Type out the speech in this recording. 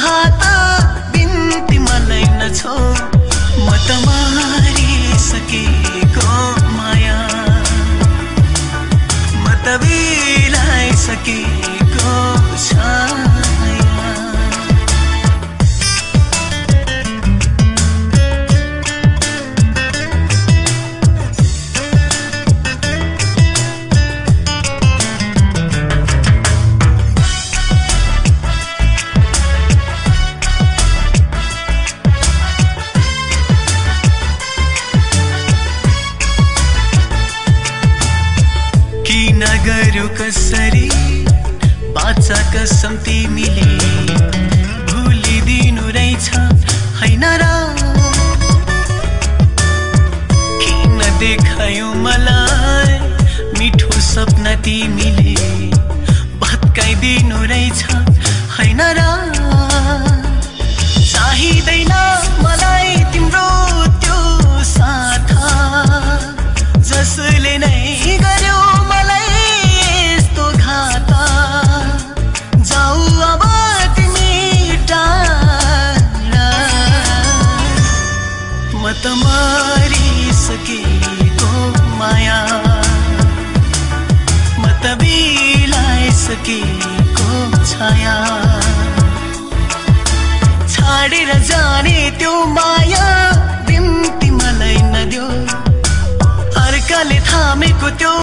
हात बिन्ती मलाई नछोड म त मारिसकेको माया म त बिलाइसकेको छाया नगर्यो कसरी बाचा कसम तिमीले भुलिदिनु रहेछ हैन र किन देखायौ मलाई मिठो सपना तिमीले भत्काइदिनु रहेछ हैन र चाहिँदैन मलाई तिम्रो त्यो साथ जसले नै गर्यो त मारिसकेको माया म त बिलाइसकेको छाया छाडेर जाने त्यो माया बिन्ती मलाई नदेऊ अर्काले थामेको त्यो